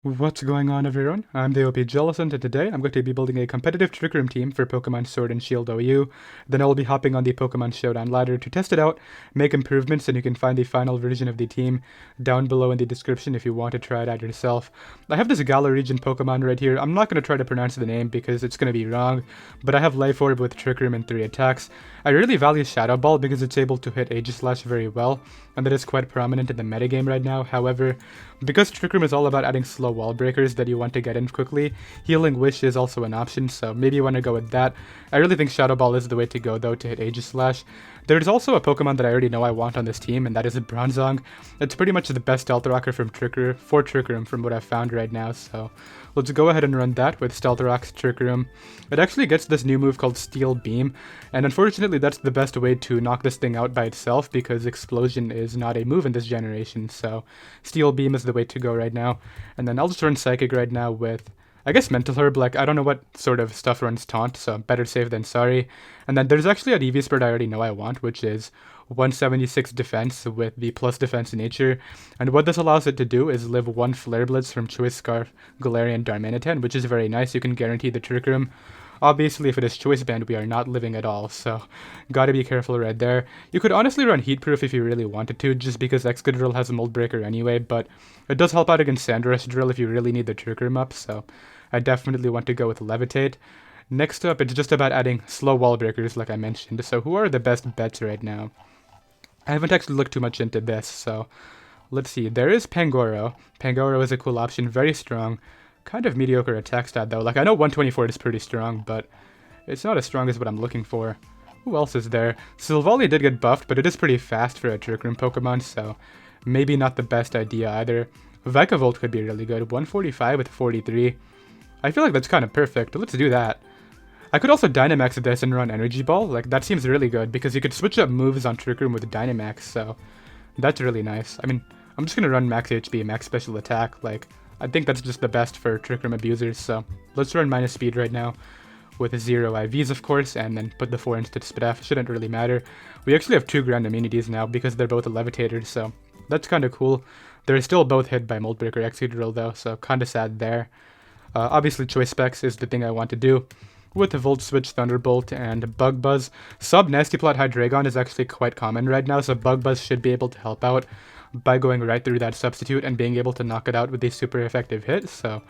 What's going on, everyone? I'm the OPJellicent, and today I'm going to be building a competitive Trick Room team for Pokemon Sword and Shield OU. Then I will be hopping on the Pokemon Showdown ladder to test it out, make improvements, and you can find the final version of the team down below in the description if you want to try it out yourself. I have this Galar region Pokemon right here. I'm not going to try to pronounce the name because it's going to be wrong, but I have Life Orb with Trick Room and 3 attacks. I really value Shadow Ball because it's able to hit Aegislash very well, and that is quite prominent in the metagame right now. However, because Trick Room is all about adding slow wall breakers that you want to get in quickly, Healing Wish is also an option, so maybe you want to go with that. I really think Shadow Ball is the way to go though to hit Aegislash. There's also a Pokemon that I already know I want on this team, and that is a Bronzong. It's pretty much the best Stealth Rocker for Trick Room from what I've found right now, so let's go ahead and run that with Stealth Rock's Trick Room. It actually gets this new move called Steel Beam, and unfortunately that's the best way to knock this thing out by itself because Explosion is not a move in this generation, so Steel Beam is the way to go right now. And then I'll just run Psychic right now with, I guess, Mental Herb. Like, I don't know what sort of stuff runs Taunt, so better safe than sorry. And then there's actually a EV Spread I already know I want, which is 176 defense with the plus defense nature. And what this allows it to do is live one Flare Blitz from Choice Scarf, Galarian, Darmanitan, which is very nice. You can guarantee the Trick Room. Obviously, if it is Choice Band, we are not living at all, so gotta be careful right there. You could honestly run Heat Proof if you really wanted to, just because Excadrill has a Mold Breaker anyway, but it does help out against Sandrush Drill if you really need the Trick Room up, so I definitely want to go with Levitate. Next up, it's just about adding slow wall breakers like I mentioned, so who are the best bets right now? I haven't actually looked too much into this, so let's see. There is Pangoro. Pangoro is a cool option, very strong. Kind of mediocre attack stat though. Like, I know 124 is pretty strong, but it's not as strong as what I'm looking for. Who else is there? Silvally did get buffed, but it is pretty fast for a Trick Room Pokemon, so maybe not the best idea either. Vikavolt could be really good. 145 with 43. I feel like that's kind of perfect. Let's do that. I could also Dynamax this and run Energy Ball. Like, that seems really good because you could switch up moves on Trick Room with Dynamax, so that's really nice. I mean, I'm just gonna run Max HP, Max Special Attack. Like, I think that's just the best for Trick Room abusers, so let's run minus speed right now with 0 IVs, of course, and then put the 4 into Spidef. Shouldn't really matter. We actually have 2 ground immunities now because they're both levitators, so that's kind of cool. They're still both hit by Mold Breaker Excadrill though, so kind of sad there. Obviously, Choice Specs is the thing I want to do. With the Volt Switch, Thunderbolt, and Bug Buzz. Sub Nasty Plot Hydreigon is actually quite common right now, so Bug Buzz should be able to help out by going right through that substitute and being able to knock it out with a super effective hit, so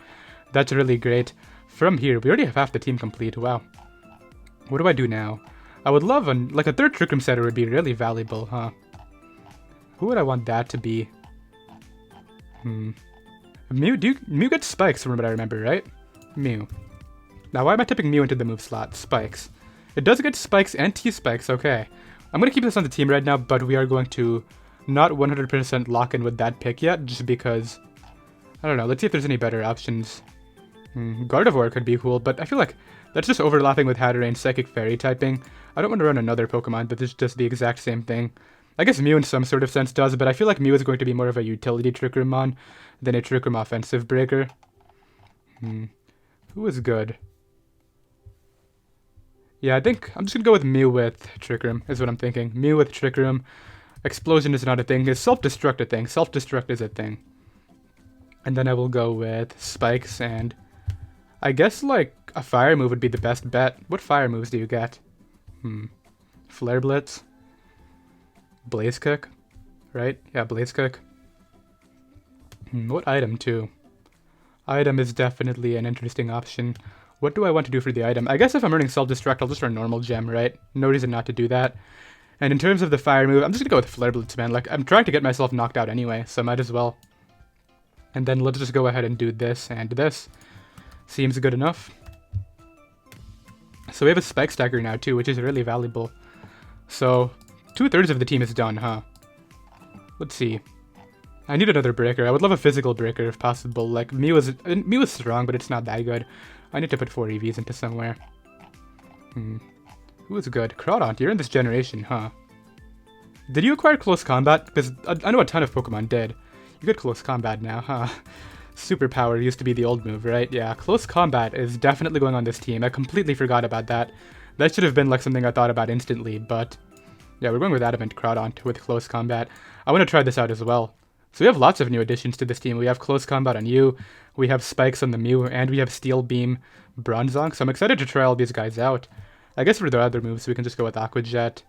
that's really great. From here, we already have half the team complete. Wow. What do I do now? I would love like a third Trick Room setter would be really valuable, huh? Who would I want that to be? Mew gets Spikes from what I remember, right? Mew. Now, why am I tipping Mew into the move slot? Spikes. It does get Spikes and T-Spikes, okay. I'm going to keep this on the team right now, but we are going to not 100% lock in with that pick yet, just because, I don't know, let's see if there's any better options. Gardevoir could be cool, but I feel like that's just overlapping with Hatterene Psychic Fairy typing. I don't want to run another Pokemon that is just the exact same thing. I guess Mew in some sort of sense does, but I feel like Mew is going to be more of a utility Trick Room mon than a Trick Room offensive breaker. Who is good? Yeah, I think I'm just going to go with Mew with Trick Room, is what I'm thinking. Mew with Trick Room. Explosion is not a thing. Is Self-Destruct a thing? Self-Destruct is a thing. And then I will go with Spikes, and I guess, like, a Fire move would be the best bet. What Fire moves do you get? Flare Blitz? Blaze Kick? Right? Yeah, Blaze Kick. What item, too? Item is definitely an interesting option. What do I want to do for the item? I guess if I'm running Self-Destruct, I'll just run Normal Gem, right? No reason not to do that. And in terms of the Fire move, I'm just gonna go with Flare Blitz, man. Like, I'm trying to get myself knocked out anyway, so might as well. And then let's just go ahead and do this and this. Seems good enough. So we have a Spike Stacker now, too, which is really valuable. So 2/3 of the team is done, huh? Let's see. I need another breaker. I would love a physical breaker if possible. Like, Mew is strong, but it's not that good. I need to put 4 EVs into somewhere. Who is good? Crawdont, you're in this generation, huh? Did you acquire Close Combat? Because I know a ton of Pokemon did. You get Close Combat now, huh? Superpower used to be the old move, right? Yeah, Close Combat is definitely going on this team. I completely forgot about that. That should have been like something I thought about instantly, but yeah, we're going with Adamant Crawdont with Close Combat. I want to try this out as well. So we have lots of new additions to this team. We have Close Combat on you, we have Spikes on the Mew, and we have Steel Beam Bronzong. So I'm excited to try all these guys out. I guess for the other moves, we can just go with Aqua Jet,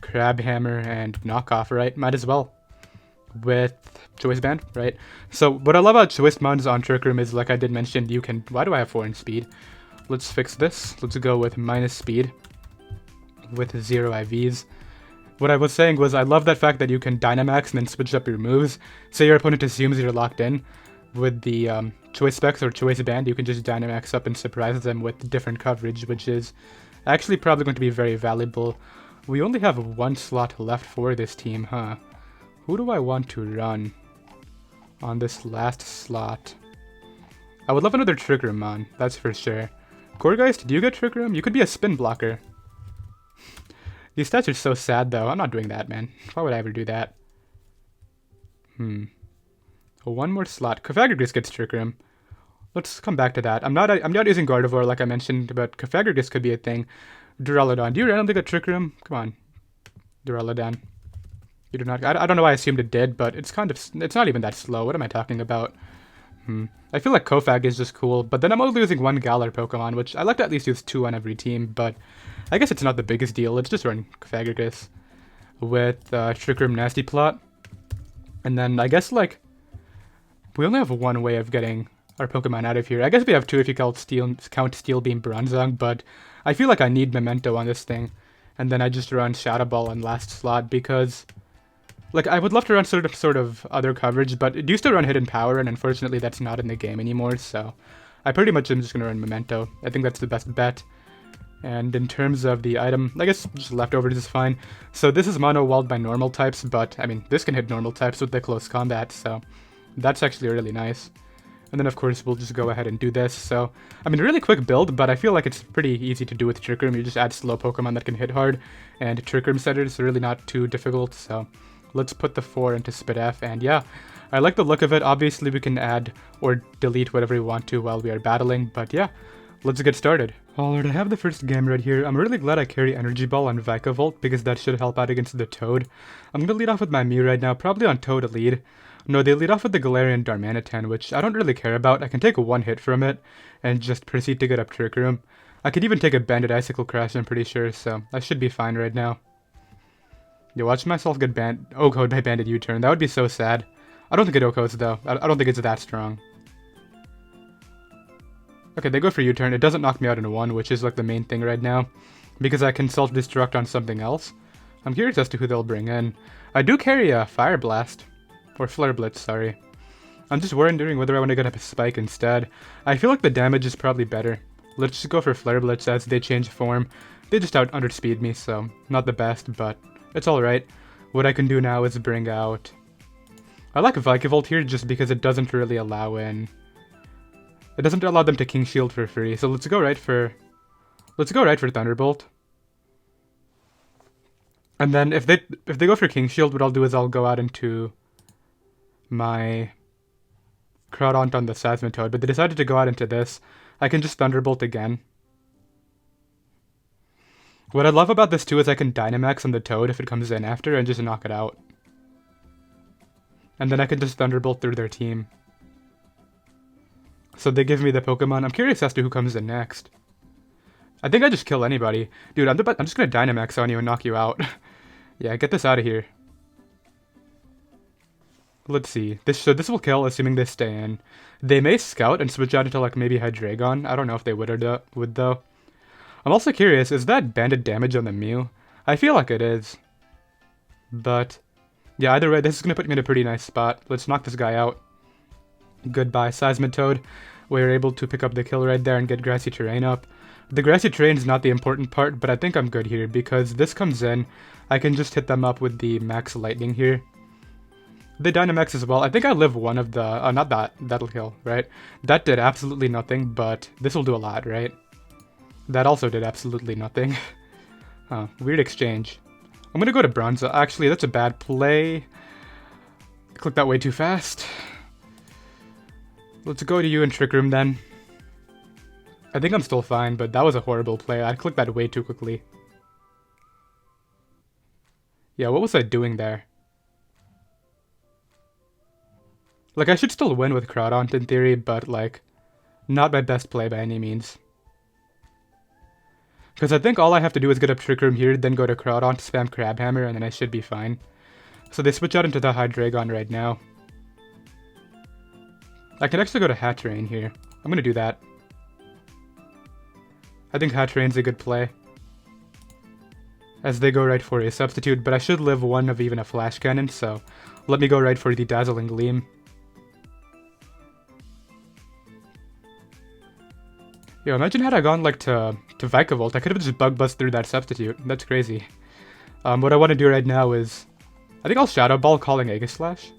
Crab Hammer, and Knockoff, right? Might as well. With Choice Band, right? So what I love about Choice Bands on Trick Room is, like I did mention, you can... Why do I have 4 in speed? Let's fix this. Let's go with minus speed with 0 IVs. What I was saying was I love that fact that you can Dynamax and then switch up your moves. Say your opponent assumes you're locked in. With the Choice Specs or Choice Band, you can just Dynamax up and surprise them with different coverage, which is actually probably going to be very valuable. We only have 1 slot left for this team, huh? Who do I want to run on this last slot? I would love another Trick Room on, that's for sure. Gourgeist, do you get Trick Room? You could be a spin blocker. These stats are so sad, though. I'm not doing that, man. Why would I ever do that? One more slot. Cofagrigus gets Trick Room. Let's come back to that. I'm not using Gardevoir, like I mentioned, but Cofagrigus could be a thing. Duraludon. Do you randomly get Trick Room? Come on. Duraludon. You do not. I don't know why I assumed it did, but it's kind of... It's not even that slow. What am I talking about? I feel like Kofag is just cool, but then I'm only using 1 Galar Pokemon, which I like to at least use 2 on every team, but I guess it's not the biggest deal. Let's just run Cofagrigus with Trick Room Nasty Plot. And then I guess, like, we only have 1 way of getting our Pokemon out of here. I guess we have 2 if you count Steel Beam Bronzong, but I feel like I need Memento on this thing. And then I just run Shadow Ball on last slot because... Like, I would love to run sort of other coverage, but it used to run Hidden Power, and unfortunately that's not in the game anymore, so I pretty much am just going to run Memento. I think that's the best bet. And in terms of the item, I guess just leftovers is fine. So this is mono walled by normal types, but, I mean, this can hit normal types with the close combat, so that's actually really nice. And then, of course, we'll just go ahead and do this. So, I mean, really quick build, but I feel like it's pretty easy to do with Trick Room. You just add slow Pokemon that can hit hard, and Trick Room setters are really not too difficult, so... Let's put the 4 into Spidef, and yeah, I like the look of it. Obviously, we can add or delete whatever we want to while we are battling, but yeah, let's get started. Alright, I have the first game right here. I'm really glad I carry Energy Ball on Vikavolt, because that should help out against the Toad. I'm gonna lead off with my Mew right now, probably on Toad lead. No, they lead off with the Galarian Darmanitan, which I don't really care about. I can take 1 hit from it, and just proceed to get up Trick Room. I could even take a Banded Icicle Crash, I'm pretty sure, so I should be fine right now. Yo, watch myself get OHKO'd by Banded U-turn. That would be so sad. I don't think it OHKO's though. I don't think it's that strong. Okay, they go for U-turn. It doesn't knock me out in 1, which is like the main thing right now. Because I can self-destruct on something else. I'm curious as to who they'll bring in. I do carry a Fire Blast. Or Flare Blitz, sorry. I'm just wondering whether I want to get up a Spike instead. I feel like the damage is probably better. Let's just go for Flare Blitz as they change form. They just underspeed me, so not the best, but... It's alright. What I can do now is bring out... I like Vikavolt here just because it doesn't really allow in... It doesn't allow them to King Shield for free, so let's go right for... Let's go right for Thunderbolt. And then if they go for King Shield, what I'll do is I'll go out into my Crawdaunt on the Seismitoad, but they decided to go out into this. I can just Thunderbolt again. What I love about this too is I can Dynamax on the Toad if it comes in after and just knock it out. And then I can just Thunderbolt through their team. So they give me the Pokemon. I'm curious as to who comes in next. I think I just kill anybody. Dude, I'm just gonna Dynamax on you and knock you out. Yeah, get this out of here. Let's see. So this will kill, assuming they stay in. They may Scout and switch out into like maybe Hydreigon. I don't know if they would though. I'm also curious, is that banded damage on the Mew? I feel like it is. But, yeah, either way, this is going to put me in a pretty nice spot. Let's knock this guy out. Goodbye, Seismitoad. We were able to pick up the kill right there and get Grassy Terrain up. The Grassy Terrain is not the important part, but I think I'm good here because this comes in. I can just hit them up with the Max Lightning here. The Dynamax as well. I think I live one of the... not that. That'll kill, right? That did absolutely nothing, but this will do a lot, right? That also did absolutely nothing. Huh, weird exchange. I'm gonna go to Bronzong. Actually, that's a bad play. I clicked that way too fast. Let's go to you in Trick Room then. I think I'm still fine, but that was a horrible play. I clicked that way too quickly. Yeah, what was I doing there? Like, I should still win with Crawdaunt in theory, but, like, not my best play by any means. Because I think all I have to do is get up Trick Room here, then go to Crawdaunt, spam Crabhammer, and then I should be fine. So they switch out into the Hydreigon right now. I could actually go to Hatterene here. I'm gonna do that. I think Hatterene's a good play. As they go right for a substitute, but I should live one of even a Flash Cannon, so let me go right for the Dazzling Gleam. Yo, imagine had I gone like to Vikavolt, I could have just Bug Bust through that substitute. That's crazy. What I want to do right now is, I think I'll Shadow Ball calling Aegislash.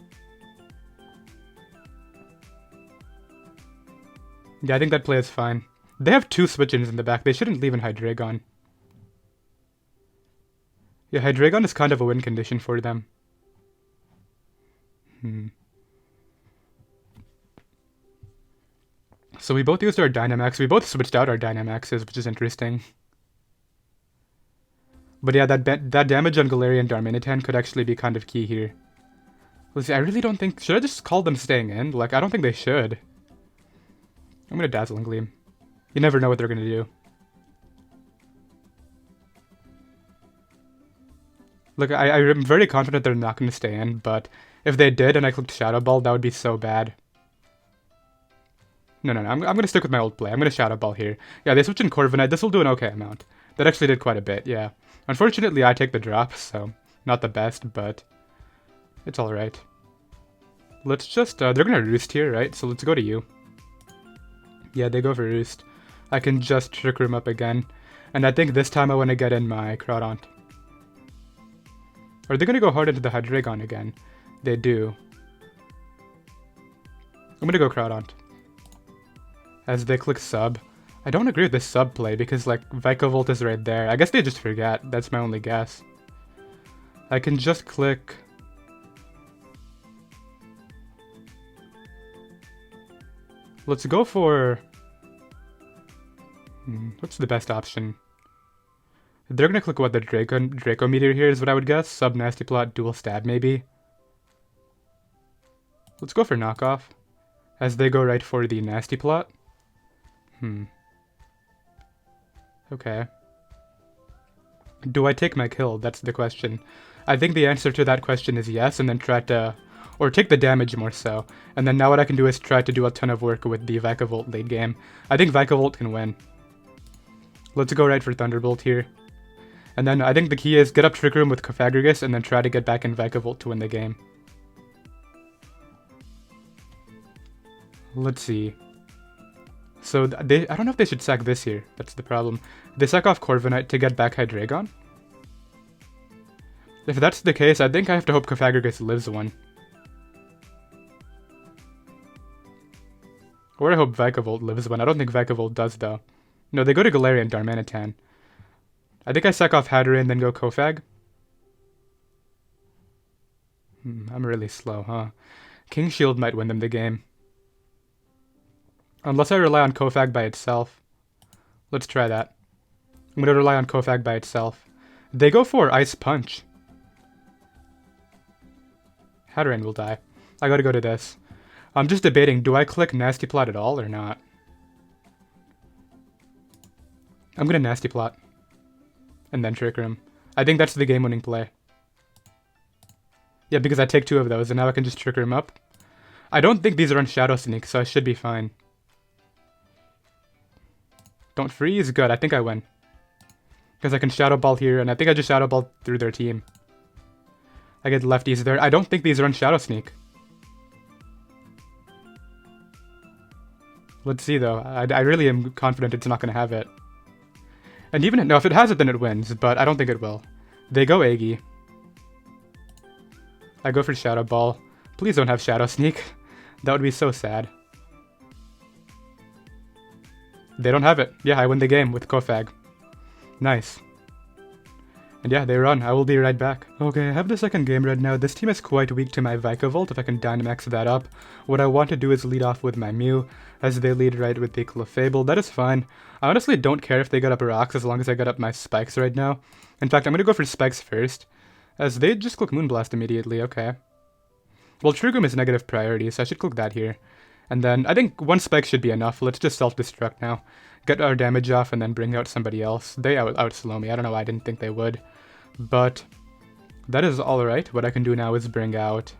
Yeah, I think that play is fine. They have 2 switch-ins in the back. They shouldn't leave in Hydreigon. Yeah, Hydreigon is kind of a win condition for them. So we both used our Dynamax. We both switched out our Dynamaxes, which is interesting. But yeah, that damage on Galarian Darmanitan could actually be kind of key here. Let's see, I really don't think... Should I just call them staying in? Like, I don't think they should. I'm gonna Dazzling Gleam. You never know what they're gonna do. Look, I'm very confident they're not gonna stay in, but if they did and I clicked Shadow Ball, that would be so bad. No, I'm gonna stick with my old play. I'm gonna Shadow Ball here. Yeah, they switch in Corviknight. This will do an okay amount. That actually did quite a bit, yeah. Unfortunately, I take the drop, so not the best, but it's alright. Let's just, they're gonna Roost here, right? So let's go to you. Yeah, they go for Roost. I can just Trick Room up again. And I think this time I want to get in my Crawdaunt. Are they gonna go hard into the Hydreigon again? They do. I'm gonna go Crawdaunt. As they click sub. I don't agree with this sub play because, like, Vikavolt is right there. I guess they just forget. That's my only guess. I can just click... Let's go for... what's the best option? They're gonna click what, the Draco Meteor here is what I would guess. Sub Nasty Plot, Dual Stab maybe. Let's go for Knockoff. As they go right for the Nasty Plot. Okay. Do I take my kill? That's the question. I think the answer to that question is yes, and then try to... Or take the damage more so. And then now what I can do is try to do a ton of work with the Vikavolt late game. I think Vikavolt can win. Let's go right for Thunderbolt here. And then I think the key is get up Trick Room with Cofagrigus and then try to get back in Vikavolt to win the game. Let's see. So I don't know if they should sack this here. That's the problem. They sack off Corviknight to get back Hydreigon. If that's the case, I think I have to hope Cofagrigus lives one. Or I hope Vikavolt lives one. I don't think Vikavolt does, though. No, they go to Galarian Darmanitan. I think I sack off Hatterene and then go Cofag. I'm really slow, huh? King Shield might win them the game. Unless I rely on Cofag by itself. Let's try that. I'm gonna rely on Cofag by itself. They go for Ice Punch. Hatterene will die. I gotta go to this. I'm just debating, do I click Nasty Plot at all or not? I'm gonna Nasty Plot. And then Trick Room. I think that's the game-winning play. Yeah, because I take 2 of those, and now I can just Trick Room up. I don't think these are on Shadow Sneak, so I should be fine. Don't freeze? Good, I think I win. Because I can Shadow Ball here, and I think I just Shadow Ball through their team. I get lefties there. I don't think these are on Shadow Sneak. Let's see, though. I really am confident it's not going to have it. And even no, if it has it, then it wins, but I don't think it will. They go Aegi. I go for Shadow Ball. Please don't have Shadow Sneak. That would be so sad. They don't have it. Yeah, I win the game with Cofag. Nice. And yeah, they run. I will be right back. Okay, I have the second game right now. This team is quite weak to my Vikavolt. If I can Dynamax that up. What I want to do is lead off with my Mew, as they lead right with the Clefable. That is fine. I honestly don't care if they get up Rocks as long as I get up my Spikes right now. In fact, I'm going to go for Spikes first, as they just click Moonblast immediately. Okay. Well, Trick Room is negative priority, so I should click that here. And then I think one spike should be enough. Let's just self-destruct now. Get our damage off and then bring out somebody else. They out-slow me. I don't know why I didn't think they would. But that is alright. What I can do now is bring out...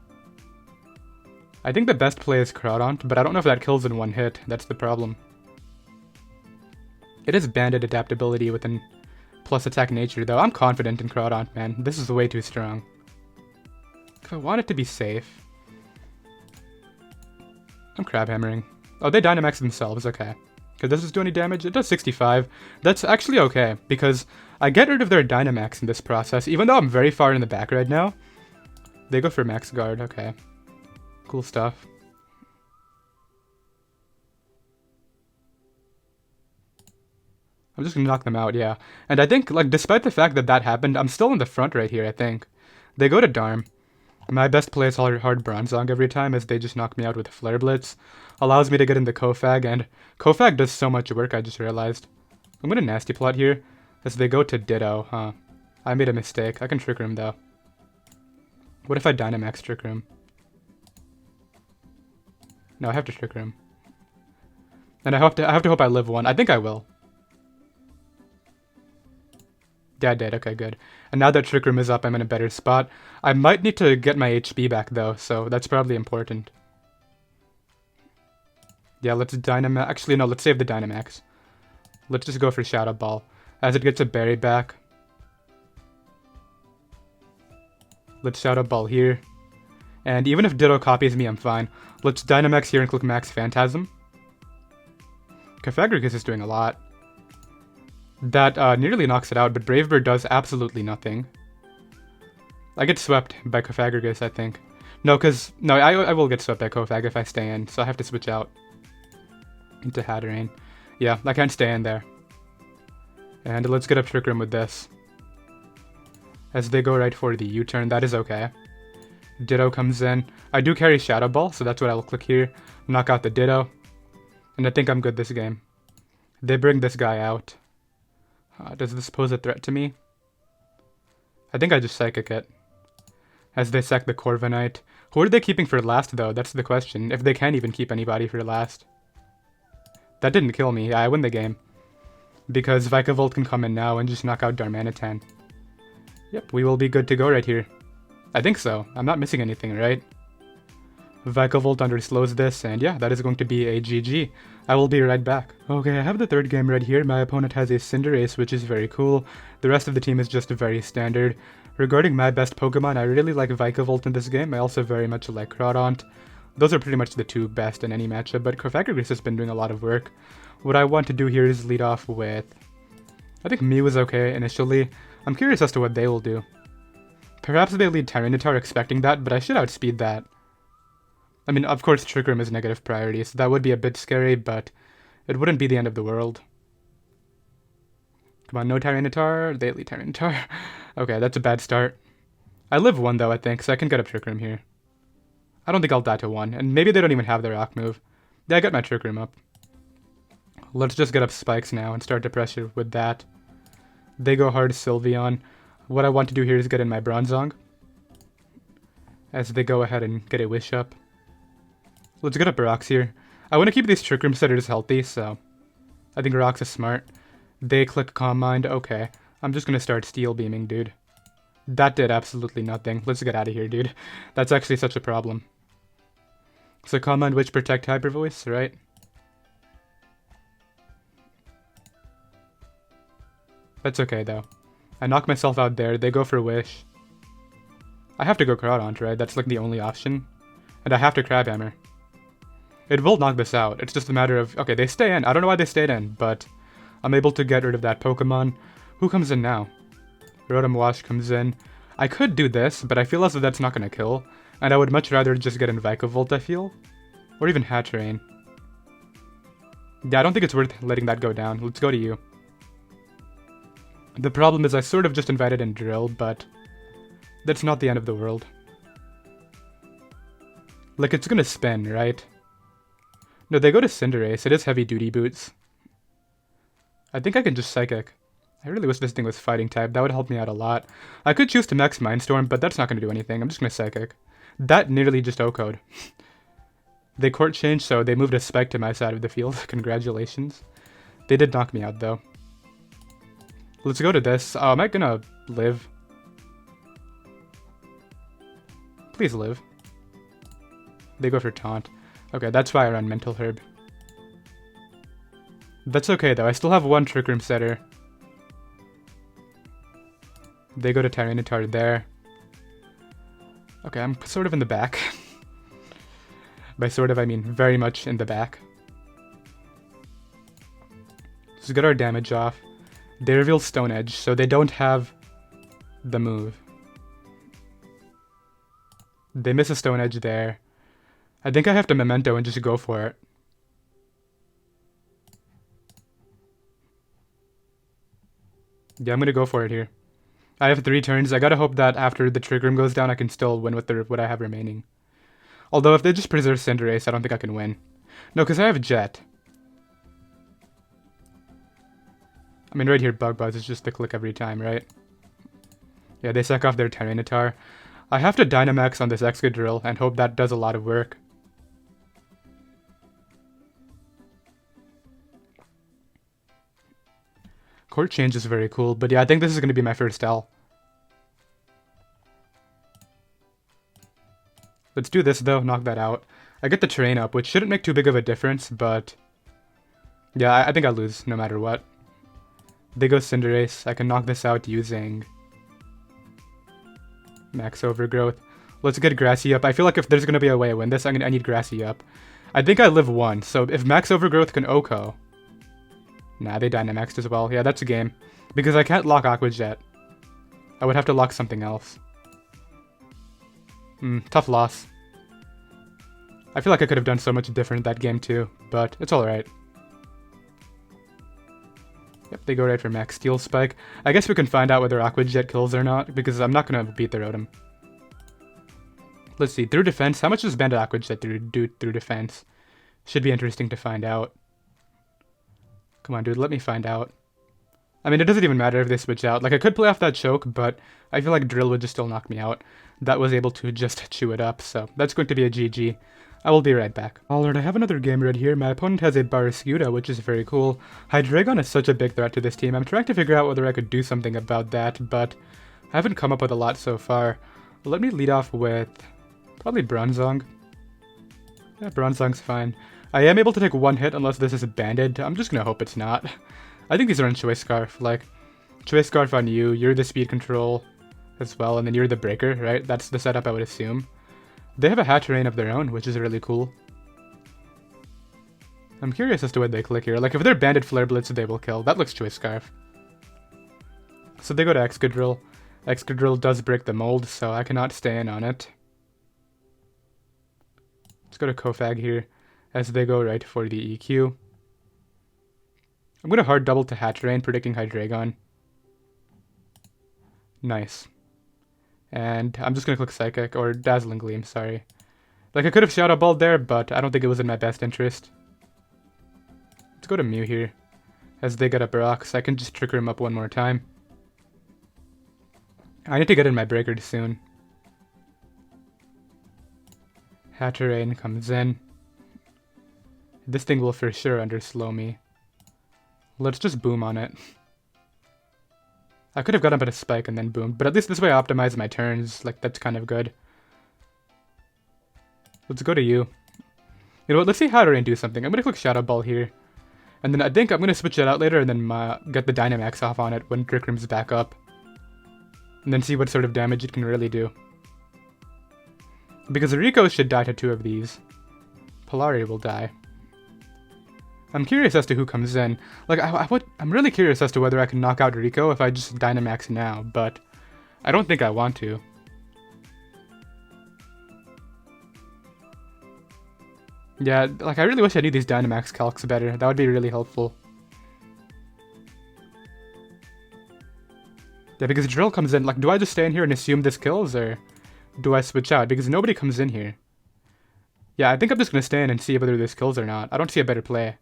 I think the best play is Crawdaunt, but I don't know if that kills in one hit. That's the problem. It is banded adaptability with an plus attack nature, though. I'm confident in Crawdaunt, man. This is way too strong. If I want it to be safe... I'm crab hammering. Oh, they Dynamax themselves, okay. Because does this do any damage? It does 65. That's actually okay, because I get rid of their Dynamax in this process, even though I'm very far in the back right now. They go for Max Guard, okay. Cool stuff. I'm just gonna knock them out, yeah. And I think, like, despite the fact that that happened, I'm still in the front right here, I think. They go to Darm. My best play is hard Bronzong every time, as they just knock me out with Flare Blitz. Allows me to get into Kofag, and Kofag does so much work, I just realized. I'm gonna Nasty Plot here, as they go to Ditto, huh. I made a mistake. I can Trick Room, though. What if I Dynamax Trick Room? No, I have to Trick Room. And I have to hope I live one. I think I will. Yeah, I did. Okay, good. And now that Trick Room is up, I'm in a better spot. I might need to get my HP back, though, so that's probably important. Yeah, let's Dynamax. Actually, no, let's save the Dynamax. Let's just go for Shadow Ball. As it gets a berry back. Let's Shadow Ball here. And even if Ditto copies me, I'm fine. Let's Dynamax here and click Max Phantasm. Cofagrigus is doing a lot. That nearly knocks it out, but Brave Bird does absolutely nothing. I get swept by Cofagrigus, I think. No, I will get swept by Kofag if I stay in, so I have to switch out into Hatterene. Yeah, I can't stay in there. And let's get up Trick Room with this. As they go right for the U-turn, that is okay. Ditto comes in. I do carry Shadow Ball, so that's what I'll click here. Knock out the Ditto. And I think I'm good this game. They bring this guy out. Does this pose a threat to me? I think I just Psychic it. As they sack the Corviknight. Who are they keeping for last, though? That's the question. If they can even keep anybody for last. That didn't kill me. Yeah, I win the game. Because Vikavolt can come in now and just knock out Darmanitan. Yep, we will be good to go right here. I think so. I'm not missing anything, right? Vikavolt underslows this, and yeah, that is going to be a GG. I will be right back. Okay, I have the third game right here. My opponent has a Cinderace, which is very cool. The rest of the team is just very standard. Regarding my best Pokemon, I really like Vikavolt in this game. I also very much like Crawdaunt. Those are pretty much the two best in any matchup, but Cofagrigus has been doing a lot of work. What I want to do here is lead off with... I think Mew is okay initially. I'm curious as to what they will do. Perhaps they lead Tyranitar expecting that, but I should outspeed that. I mean, of course, Trick Room is negative priority, so that would be a bit scary, but it wouldn't be the end of the world. Come on, no Tyranitar. They lead Tyranitar. Okay, that's a bad start. I live one, though, I think, so I can get up Trick Room here. I don't think I'll die to one, and maybe they don't even have their Rock move. Yeah, I got my Trick Room up. Let's just get up Spikes now and start to pressure with that. They go hard Sylveon. What I want to do here is get in my Bronzong. As they go ahead and get a Wish up. Let's get up Rocks here. I want to keep these Trick Room setters healthy, so I think Rocks is smart. They click Calm Mind. Okay, I'm just going to start Steel Beaming, dude. That did absolutely nothing. Let's get out of here, dude. That's actually such a problem. So Calm Mind, Witch, Protect, Hyper Voice, right? That's okay, though. I knock myself out there. They go for Wish. I have to go Crawdaunt, right? That's like the only option. And I have to Crab Hammer. It will knock this out. It's just a matter of... Okay, they stay in. I don't know why they stayed in, but I'm able to get rid of that Pokemon. Who comes in now? Rotom Wash comes in. I could do this, but I feel as though that's not going to kill. And I would much rather just get in Vikavolt, I feel. Or even Hatterene. Yeah, I don't think it's worth letting that go down. Let's go to you. The problem is I sort of just invited in Drill, but that's not the end of the world. Like, it's gonna spin, right? No, they go to Cinderace. It is Heavy Duty Boots. I think I can just Psychic. I really wish this thing was Fighting type. That would help me out a lot. I could choose to Max Mindstorm, but that's not gonna do anything. I'm just gonna Psychic. That nearly just OHKO'd. They court changed, so they moved a spike to my side of the field. Congratulations. They did knock me out, though. Let's go to this. Oh, am I gonna live? Please live. They go for taunt. Okay, that's why I run Mental Herb. That's okay, though. I still have one Trick Room setter. They go to Tyranitar there. Okay, I'm sort of in the back. By sort of, I mean very much in the back. Let's get our damage off. They reveal Stone Edge, so they don't have the move. They miss a Stone Edge there. I think I have to Memento and just go for it. Yeah, I'm gonna go for it here. I have 3 turns. I gotta hope that after the Trick Room goes down, I can still win with what I have remaining. Although if they just preserve Cinderace, I don't think I can win. No, because I have Jet. I mean, right here, Bug Buzz is just the click every time, right? Yeah, they sack off their Tyranitar. I have to Dynamax on this Excadrill and hope that does a lot of work. Court Change is very cool, but yeah, I think this is going to be my first L. Let's do this, though, knock that out. I get the terrain up, which shouldn't make too big of a difference, but... yeah, I think I'll lose no matter what. They go Cinderace. I can knock this out using... Max Overgrowth. Let's get Grassy up. I feel like if there's going to be a way I win this, I need Grassy up. I think I live 1, so if Max Overgrowth can OHKO... Nah, they Dynamaxed as well. Yeah, that's a game. Because I can't lock Aqua Jet. I would have to lock something else. Tough loss. I feel like I could have done so much different that game too, but it's alright. Yep, they go right for Max Steel Spike. I guess we can find out whether Aqua Jet kills or not, because I'm not going to beat the Rotom. Let's see, through defense, how much does Banded Aqua Jet do through defense? Should be interesting to find out. Come on, dude, let me find out. I mean, it doesn't even matter if they switch out. Like, I could play off that choke, but I feel like Drill would just still knock me out. That was able to just chew it up, so that's going to be a GG. I will be right back. Alright, I have another game right here. My opponent has a Barraskewda, which is very cool. Hydreigon is such a big threat to this team. I'm trying to figure out whether I could do something about that, but I haven't come up with a lot so far. Let me lead off with probably Bronzong. Yeah, Bronzong's fine. I am able to take 1 hit unless this is banded. I'm just gonna hope it's not. I think these are in Choice Scarf. Like, Choice Scarf on you, you're the speed control as well, and then you're the breaker, right? That's the setup I would assume. They have a Hatterene of their own, which is really cool. I'm curious as to what they click here. Like, if they're banded Flare Blitz, they will kill. That looks Choice Scarf. So they go to Excadrill. Excadrill does break the mold, so I cannot stay in on it. Let's go to Kofag here, as they go right for the EQ. I'm going to hard double to Hatterene, predicting Hydreigon. Nice. And I'm just going to click Psychic, or Dazzling Gleam, sorry. Like, I could have Shadow Balled there, but I don't think it was in my best interest. Let's go to Mew here. As they get a Brock, so I can just trigger him up one more time. I need to get in my breaker soon. Hatterene comes in. This thing will for sure underslow me. Let's just boom on it. I could have got up at a spike and then boomed, but at least this way I optimize my turns. Like, that's kind of good. Let's go to you. You know what, let's see Hatterene do something. I'm going to click Shadow Ball here. And then I think I'm going to switch it out later and then get the Dynamax off on it when Trick Room's back up. And then see what sort of damage it can really do. Because Rico should die to 2 of these. Polari will die. I'm curious as to who comes in. Like, I'm really curious as to whether I can knock out Rico if I just Dynamax now, but I don't think I want to. Yeah, like, I really wish I knew these Dynamax calcs better. That would be really helpful. Yeah, because Drill comes in. Like, do I just stay in here and assume this kills, or do I switch out? Because nobody comes in here. Yeah, I think I'm just going to stay in and see whether this kills or not. I don't see a better play.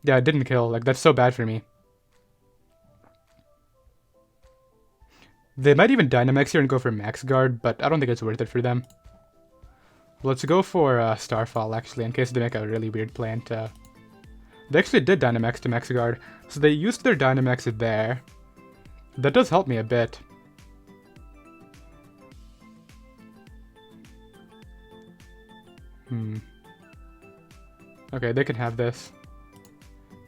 Yeah, it didn't kill. Like, that's so bad for me. They might even Dynamax here and go for Max Guard, but I don't think it's worth it for them. Let's go for Starfall, actually, in case they make a really weird play into... They actually did Dynamax to Max Guard, so they used their Dynamax there. That does help me a bit. Okay, they can have this.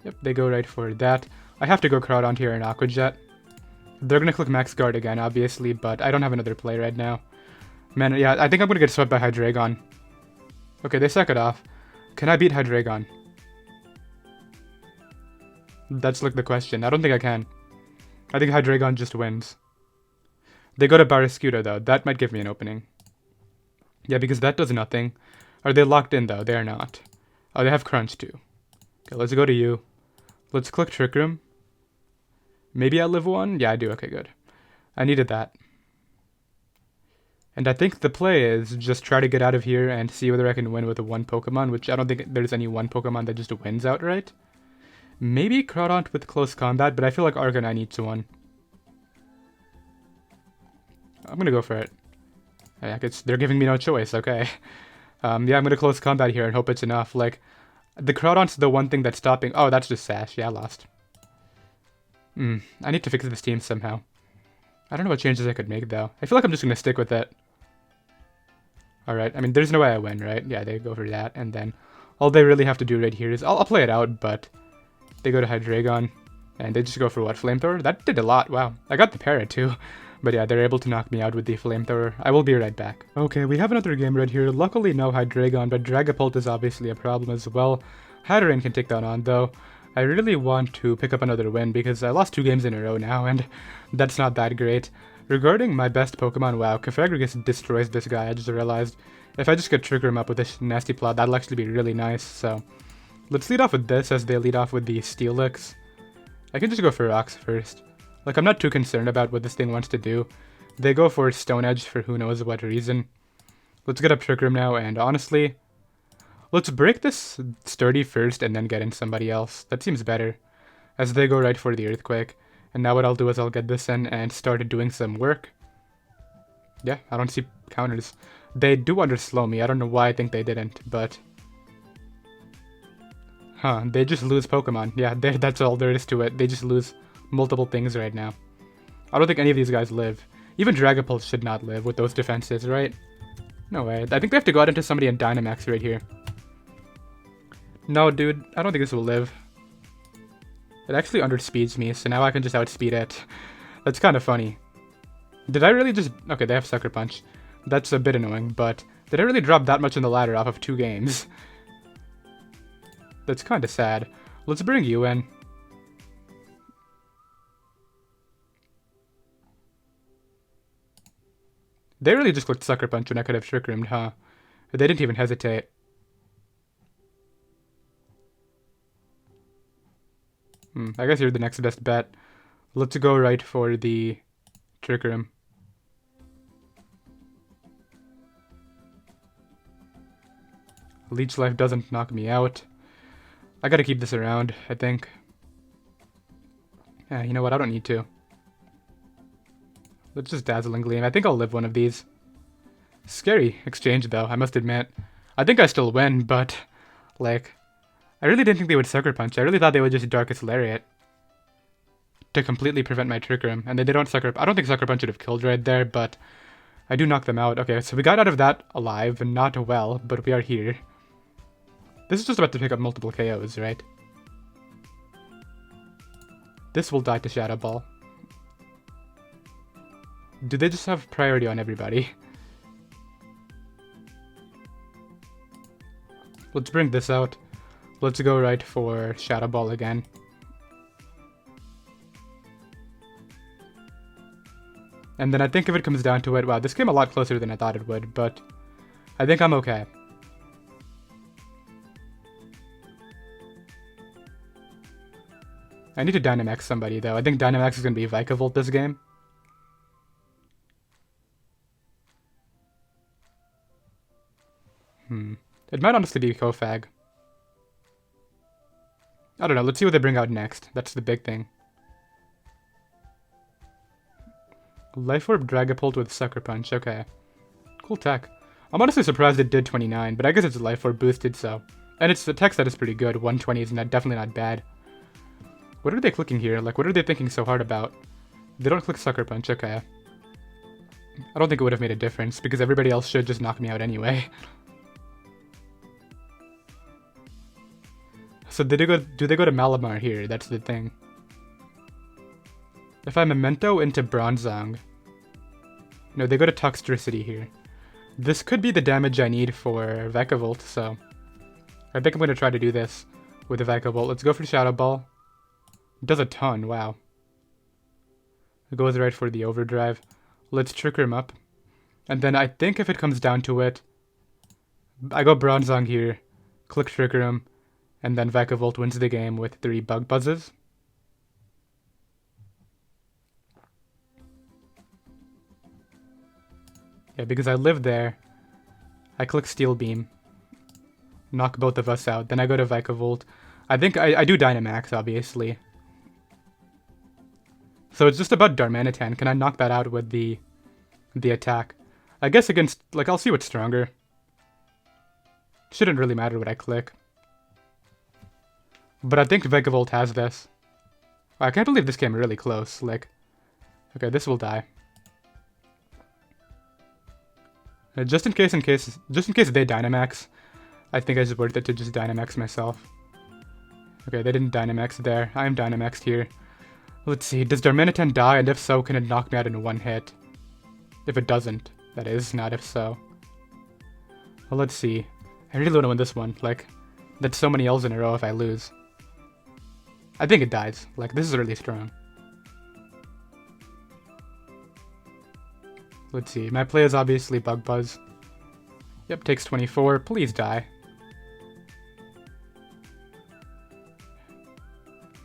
Yep, they go right for that. I have to go Groudon here and Aqua Jet. They're gonna click Max Guard again, obviously, but I don't have another play right now. Man, yeah, I think I'm gonna get swept by Hydreigon. Okay, they suck it off. Can I beat Hydreigon? That's like the question. I don't think I can. I think Hydreigon just wins. They go to Barraskewda though. That might give me an opening. Yeah, because that does nothing. Are they locked in though? They're not. Oh, they have Crunch too. Okay, let's go to you. Let's click Trick Room. Maybe I live one? Yeah, I do. Okay, good. I needed that. And I think the play is just try to get out of here and see whether I can win with a one Pokemon, which I don't think there's any one Pokemon that just wins outright. Maybe Groudon with close combat, but I feel like Arcanine needs one. I'm gonna go for it. Yeah, they're giving me no choice, okay. Yeah, I'm gonna close combat here and hope it's enough. Like, the Groudon's the one thing that's stopping... Oh, that's just Sash. Yeah, I lost. I need to fix this team somehow. I don't know what changes I could make, though. I feel like I'm just gonna stick with it. Alright, I mean, there's no way I win, right? Yeah, they go for that, and then all they really have to do right here is... I'll play it out, but they go to Hydreigon, and they just go for what? Flamethrower? That did a lot, wow. I got the parrot, too. But yeah, they're able to knock me out with the Flamethrower. I will be right back. Okay, we have another game right here. Luckily, no Hydreigon, but Dragapult is obviously a problem as well. Hatterene can take that on, though. I really want to pick up another win because I lost 2 games in a row now, and that's not that great. Regarding my best Pokemon, wow, Cofagrigus destroys this guy. I just realized if I just could trigger him up with this nasty plot, that'll actually be really nice. So let's lead off with this as they lead off with the Steelix. I can just go for Rocks first. Like, I'm not too concerned about what this thing wants to do. They go for Stone Edge for who knows what reason. Let's get up Trick Room now, and honestly, let's break this Sturdy first and then get in somebody else. That seems better, as they go right for the Earthquake. And now what I'll do is I'll get this in and start doing some work. Yeah, I don't see counters. They do underslow me. I don't know why I think they didn't, but... Huh, they just lose Pokemon. Yeah, that's all there is to it. They just lose multiple things right now. I don't think any of these guys live. Even Dragapult should not live with those defenses, right? No way. I think they have to go out into somebody in Dynamax right here. No, dude. I don't think this will live. It actually underspeeds me, so now I can just outspeed it. That's kind of funny. Did I really just... Okay, they have Sucker Punch. That's a bit annoying, but... Did I really drop that much in the ladder off of 2 games? That's kind of sad. Let's bring you in. They really just clicked Sucker Punch when I could have Trick Roomed, huh? They didn't even hesitate. I guess you're the next best bet. Let's go right for the Trick Room. Leech Life doesn't knock me out. I gotta keep this around, I think. Yeah, you know what? I don't need to. Let's just Dazzling Gleam. I think I'll live one of these. Scary exchange, though, I must admit. I think I still win, but, like, I really didn't think they would Sucker Punch. I really thought they would just Darkest Lariat to completely prevent my Trick Room. And then they don't Sucker... I don't think Sucker Punch would have killed right there, but I do knock them out. Okay, so we got out of that alive, and not well, but we are here. This is just about to pick up multiple KOs, right? This will die to Shadow Ball. Do they just have priority on everybody? Let's bring this out. Let's go right for Shadow Ball again. And then I think if it comes down to it, wow, this came a lot closer than I thought it would, but I think I'm okay. I need to Dynamax somebody, though. I think Dynamax is going to be Vikavolt this game. It might honestly be Kofag. I don't know. Let's see what they bring out next. That's the big thing. Life Orb Dragapult with Sucker Punch. Okay. Cool tech. I'm honestly surprised it did 29, but I guess it's life orb boosted, so. And its attack stat is pretty good. 120 is definitely not bad. What are they clicking here? Like, what are they thinking so hard about? They don't click Sucker Punch, okay. I don't think it would have made a difference, because everybody else should just knock me out anyway. So do they go to Malamar here? That's the thing. If I Memento into Bronzong. No, they go to Toxtricity here. This could be the damage I need for Vikavolt, so I think I'm going to try to do this with the Vikavolt. Let's go for Shadow Ball. It does a ton, wow. It goes right for the Overdrive. Let's Trigger him up. And then I think if it comes down to it, I go Bronzong here, click Trigger him, and then Vikavolt wins the game with 3 Bug Buzzes. Yeah, because I live there. I click Steel Beam. Knock both of us out. Then I go to Vikavolt. I think I do Dynamax, obviously. So it's just about Darmanitan. Can I knock that out with the attack? I guess against, like, I'll see what's stronger. Shouldn't really matter what I click. But I think Vikavolt has this. I can't believe this came really close. Like, okay, this will die. Just in case they Dynamax, I think it's worth it to just Dynamax myself. Okay, they didn't Dynamax there. I am Dynamaxed here. Let's see, does Darmanitan die? And if so, can it knock me out in one hit? If it doesn't, that is, not if so. Well, let's see. I really want to win this one. Like, that's so many L's in a row if I lose. I think it dies. Like, this is really strong. Let's see, my play is obviously Bug Buzz. Yep, takes 24. Please die.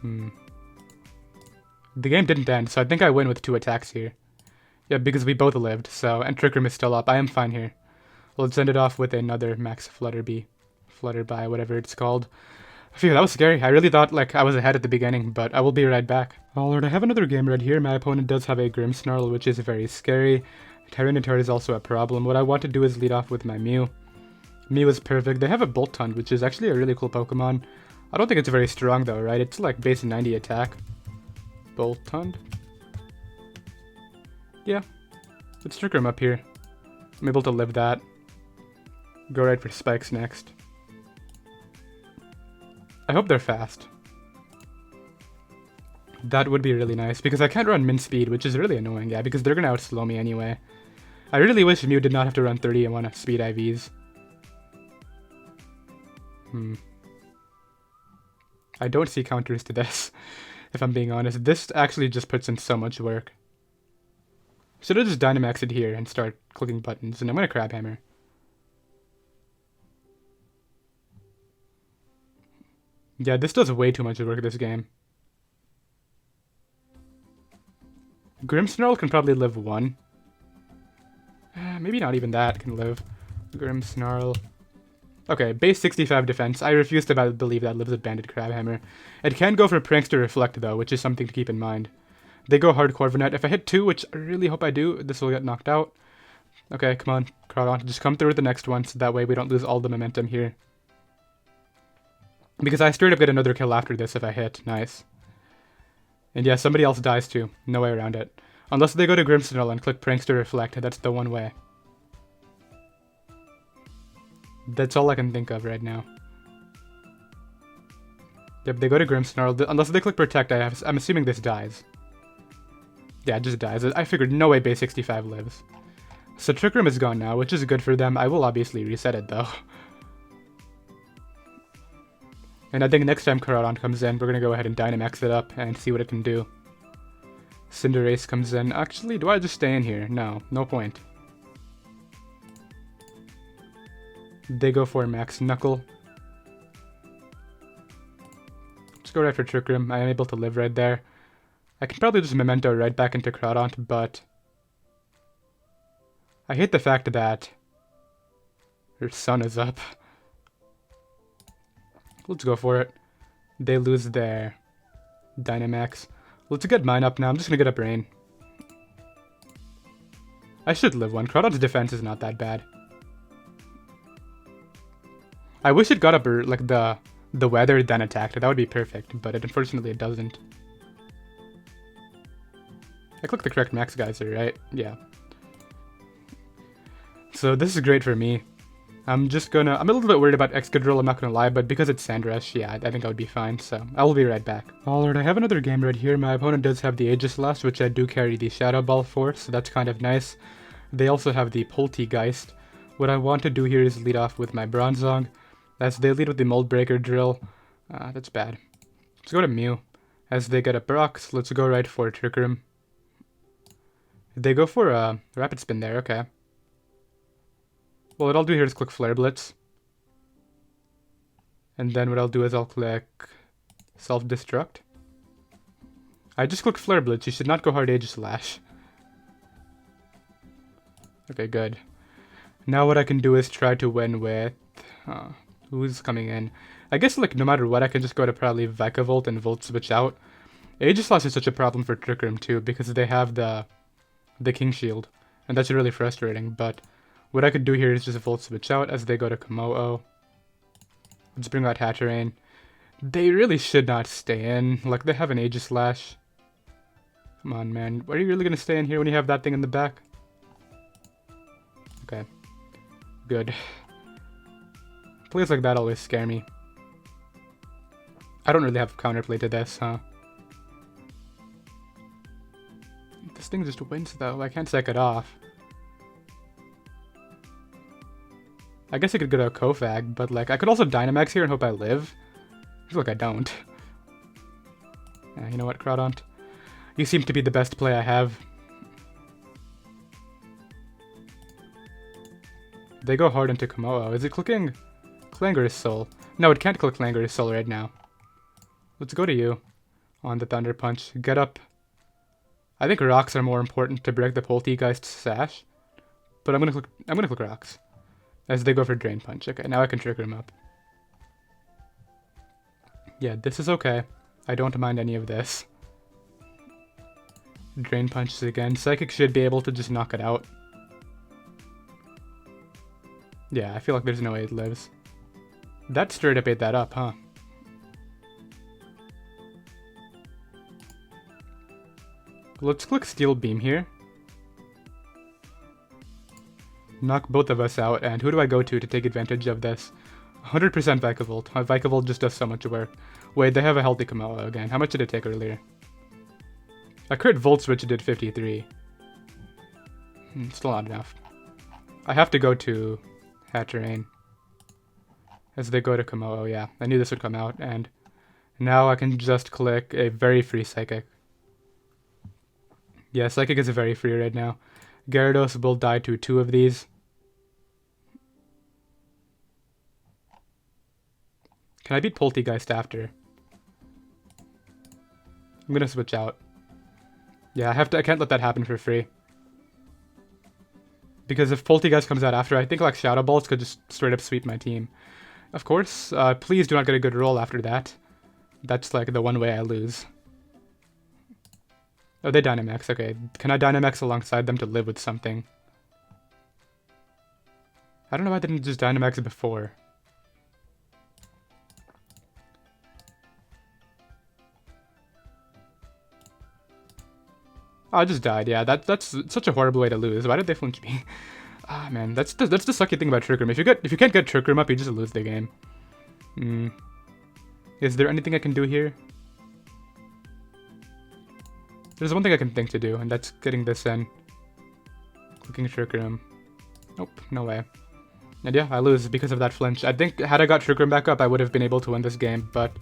The game didn't end, so I think I win with 2 attacks here. Yeah, because we both lived, so, and Trick Room is still up. I am fine here. Let's end it off with another Max Flutterby. Flutterby, whatever it's called. Phew, that was scary. I really thought, like, I was ahead at the beginning, but I will be right back. Alright, I have another game right here. My opponent does have a Grimmsnarl, which is very scary. Tyranitar is also a problem. What I want to do is lead off with my Mew. Mew is perfect. They have a Boltund, which is actually a really cool Pokemon. I don't think it's very strong though, right? It's like base 90 attack. Boltund? Yeah. Let's trigger him up here. I'm able to live that. Go right for Spikes next. I hope they're fast. That would be really nice, because I can't run min speed, which is really annoying, yeah, because they're gonna outslow me anyway. I really wish Mew did not have to run 30 and 1 speed IVs. I don't see counters to this, if I'm being honest. This actually just puts in so much work. Should have just Dynamaxed it here and start clicking buttons, and I'm gonna Crab Hammer. Yeah, this does way too much work this game. Grimmsnarl can probably live 1. Maybe not even that can live. Grimmsnarl. Okay, base 65 defense. I refuse to believe that lives with Banded Crabhammer. It can go for Prankster Reflect though, which is something to keep in mind. They go hard Corviknight. If I hit 2, which I really hope I do, this will get knocked out. Okay, come on, Crawdon. Just come through with the next one, so that way we don't lose all the momentum here. Because I straight up get another kill after this if I hit. Nice. And yeah, somebody else dies too. No way around it. Unless they go to Grimmsnarl and click Prankster Reflect, that's the one way. That's all I can think of right now. Yep, they go to Grimmsnarl. Unless they click Protect, I'm assuming this dies. Yeah, it just dies. I figured no way base 65 lives. So Trick Room is gone now, which is good for them. I will obviously reset it though. And I think next time Crawdon comes in, we're going to go ahead and Dynamax it up and see what it can do. Cinderace comes in. Actually, do I just stay in here? No, no point. They go for Max Knuckle. Let's go right for Trick Room. I am able to live right there. I can probably just Memento right back into Crawdon, but I hate the fact that her sun is up. Let's go for it. They lose their Dynamax. Let's get mine up now. I'm just gonna get up Rain. I should live 1. Crawdon's defense is not that bad. I wish it got up like the weather then attacked. That would be perfect, but unfortunately it doesn't. I clicked the correct max geyser, right? Yeah. So this is great for me. I'm a little bit worried about Excadrill, I'm not gonna lie, but because it's Sandrush, yeah, I think I would be fine, so I will be right back. Alright, I have another game right here. My opponent does have the Aegislash, which I do carry the Shadow Ball for, so that's kind of nice. They also have the Poltegeist. What I want to do here is lead off with my Bronzong, as they lead with the Mold Breaker Drill. That's bad. Let's go to Mew. As they get a Brox, let's go right for Trick Room. They go for a Rapid Spin there, okay. Well, what I'll do here is click Flare Blitz. And then what I'll do is I'll click Self-Destruct. I just clicked Flare Blitz, you should not go hard Aegislash. Okay, good. Now what I can do is try to win with... who's coming in? I guess like no matter what I can just go to probably Vikavolt and Volt Switch out. Aegislash is such a problem for Trick Room too because they have the King Shield. And that's really frustrating, but... What I could do here is just Volt Switch out as they go to Komo-o. Let's bring out Hatterene. They really should not stay in. Like, they have an Aegislash. Come on, man. Are you really going to stay in here when you have that thing in the back? Okay. Good. Plays like that always scare me. I don't really have counterplay to this, huh? This thing just wins, though. I can't sack it off. I guess I could go to a Kofag, but like I could also Dynamax here and hope I live. I feel like I don't. You know what, Crawdont? You seem to be the best play I have. They go hard into Komo-o. Is it clicking Clanger's Soul? No, it can't click Clanger's Soul right now. Let's go to you on the Thunder Punch. Get up. I think rocks are more important to break the Poltegeist Sash, but I'm gonna click rocks. As they go for Drain Punch. Okay, now I can trigger him up. Yeah, this is okay. I don't mind any of this. Drain Punches again. Psychic should be able to just knock it out. Yeah, I feel like there's no way it lives. That straight up ate that up, huh? Let's click Steel Beam here. Knock both of us out, and who do I go to take advantage of this? 100% Vikavolt. Vikavolt just does so much work. Wait, they have a healthy Komo-o again. How much did it take earlier? A crit Volt Switch did 53. Still not enough. I have to go to Hatterene. As they go to Komo-o, yeah. I knew this would come out, and now I can just click a very free Psychic. Yeah, Psychic is very free right now. Gyarados will die to 2 of these. Can I beat Poltegeist after? I'm gonna switch out. Yeah, I can't let that happen for free. Because if Poltegeist comes out after, I think like Shadow Balls could just straight up sweep my team. Of course, please do not get a good roll after that. That's like the one way I lose. Oh, they Dynamax. Okay, can I Dynamax alongside them to live with something? I don't know why I didn't just Dynamax before. Oh, I just died. Yeah, that's such a horrible way to lose. Why did they flinch me? Ah, man, that's the sucky thing about Trick Room. If you can't get Trick Room up, you just lose the game. Is there anything I can do here? There's one thing I can think to do, and that's getting this in. Clicking Trick Room. Nope, no way. And yeah, I lose because of that flinch. I think had I got Trick Room back up, I would have been able to win this game, but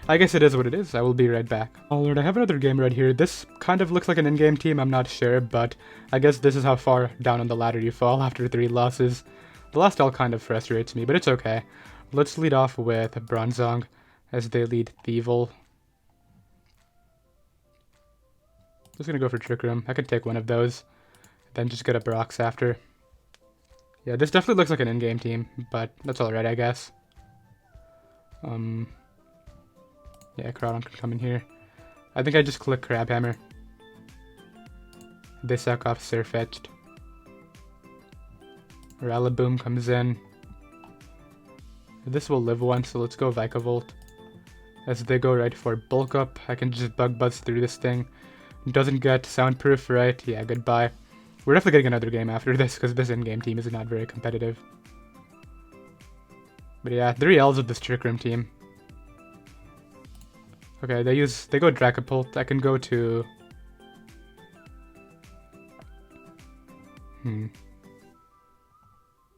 I guess it is what it is. I will be right back. Oh lord, I have another game right here. This kind of looks like an in-game team, I'm not sure, but I guess this is how far down on the ladder you fall after 3 losses. The last all kind of frustrates me, but it's okay. Let's lead off with Bronzong, as they lead Thievul. Just gonna go for Trick Room. I can take one of those, then just get a Brox after. Yeah, this definitely looks like an in-game team, but that's alright, I guess. Yeah, Crawdon can come in here. I think I just click Crabhammer. They suck off Surfetched. Rillaboom comes in. This will live one, so let's go Vikavolt. As they go right for bulk up, I can just bug buzz through this thing. Doesn't get soundproof, right? Yeah, goodbye. We're definitely getting another game after this, because this in-game team is not very competitive. But yeah, 3 Ls with this Trick Room team. Okay, they go Dracopult. I can go to... I'm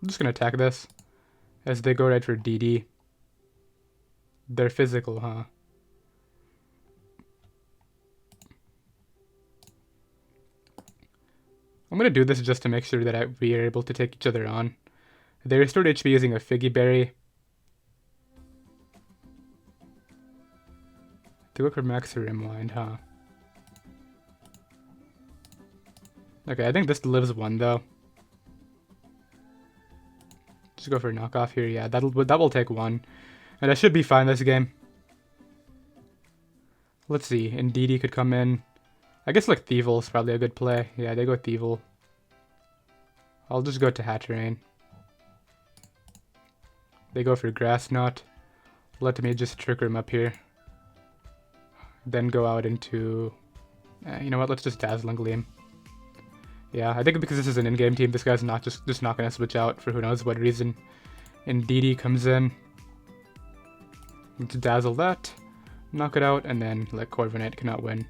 just gonna attack this. As they go right for DD. They're physical, huh? I'm gonna do this just to make sure that we are able to take each other on. They restored HP using a Figgy Berry. To go for Max Rimwind, huh? Okay, I think this lives one though. Just go for knockoff here. Yeah, that will take one, and I should be fine this game. Let's see. Indeedee could come in. I guess like Thievul is probably a good play. Yeah, they go Thievul. I'll just go to Hatterene. They go for Grass Knot. Let me just trigger him up here. Then go out into... you know what, let's just Dazzling Gleam. Yeah, I think because this is an in-game team, this guy's not just not going to switch out for who knows what reason. Indeedee comes in. Let's Dazzle that. Knock it out, and then like Corviknight cannot win.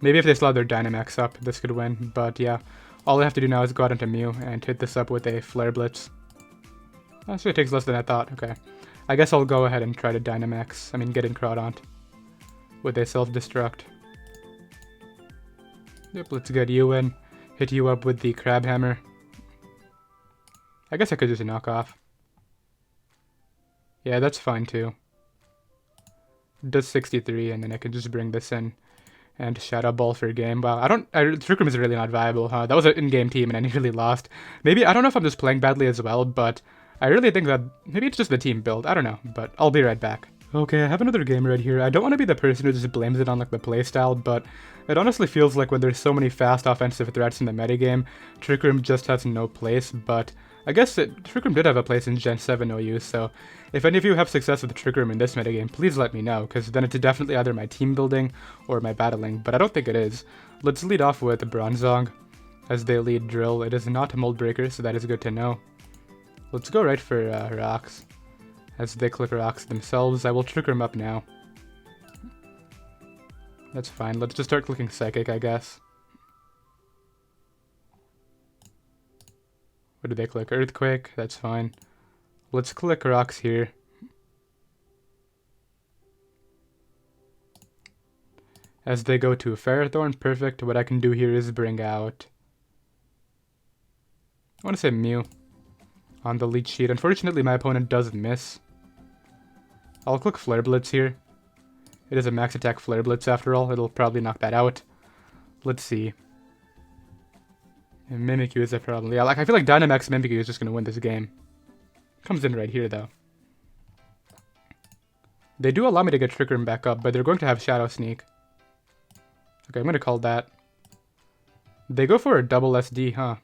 Maybe if they slot their Dynamax up, this could win, but yeah. All I have to do now is go out into Mew and hit this up with a Flare Blitz. Actually, it takes less than I thought. Okay. I guess I'll go ahead and try to Dynamax. Get in Crawdaunt with a Self-Destruct. Yep, let's get you in. Hit you up with the Crab Hammer. I guess I could just knock off. Yeah, that's fine too. Does 63, and then I can just bring this in. And Shadow Ball for a game. Wow, Trick Room is really not viable, huh? That was an in-game team and I nearly lost. Maybe, I don't know if I'm just playing badly as well, but I really think that maybe it's just the team build. I don't know, but I'll be right back. Okay, I have another game right here. I don't want to be the person who just blames it on like the playstyle, but it honestly feels like when there's so many fast offensive threats in the metagame, Trick Room just has no place, but I guess Trick Room did have a place in Gen 7 OU, so if any of you have success with Trick Room in this metagame, please let me know, because then it's definitely either my team building or my battling, but I don't think it is. Let's lead off with Bronzong, as they lead Drill. It is not a Mold Breaker, so that is good to know. Let's go right for Rocks. As they click Rocks themselves, I will trigger them up now. That's fine. Let's just start clicking Psychic, I guess. What do they click? Earthquake? That's fine. Let's click Rocks here. As they go to Ferrothorn, perfect. What I can do here is bring out... I want to say Mew on the lead sheet. Unfortunately, my opponent does miss. I'll click Flare Blitz here. It is a max attack Flare Blitz after all. It'll probably knock that out. Let's see. And Mimikyu is a problem. Yeah, I feel like Dynamax Mimikyu is just going to win this game. Comes in right here, though. They do allow me to get Trick Room back up, but they're going to have Shadow Sneak. Okay, I'm going to call that. They go for a double SD, huh?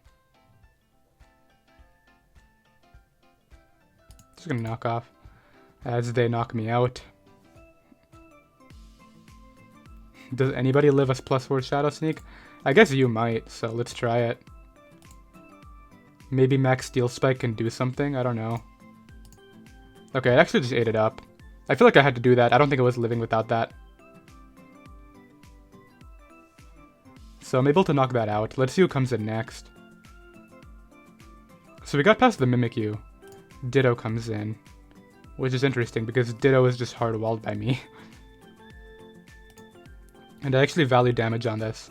Just going to knock off. As they knock me out. Does anybody live a +4 Shadow Sneak? I guess you might, so let's try it. Maybe Max Steel Spike can do something? I don't know. Okay, I actually just ate it up. I feel like I had to do that. I don't think I was living without that. So I'm able to knock that out. Let's see who comes in next. So we got past the Mimikyu. Ditto comes in. Which is interesting because Ditto is just hard-walled by me. And I actually value damage on this.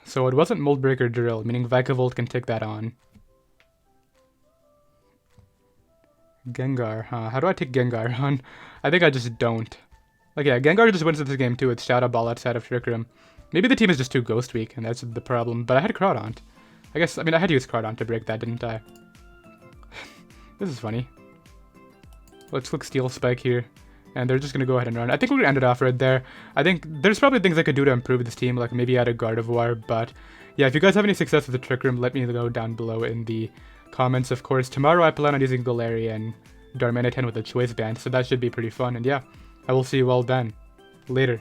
So it wasn't Mold Breaker Drill, meaning Vikavolt can take that on. Gengar, huh? How do I take Gengar on? I think I just don't. Like, yeah, Gengar just wins this game too with Shadow Ball outside of Trick Room. Maybe the team is just too Ghost Weak, and that's the problem. But I had Crawdaunt. I had to use Crawdaunt to break that, didn't I? This is funny. Let's click Steel Spike here. and they're just going to go ahead and run. I think we're going to end it off right there. I think there's probably things I could do to improve this team, like maybe add a Gardevoir, but yeah, if you guys have any success with the Trick Room, let me know down below in the comments. Of course, tomorrow I plan on using Galarian and Darmanitan with a Choice Band, so that should be pretty fun, and yeah, I will see you all then. Later.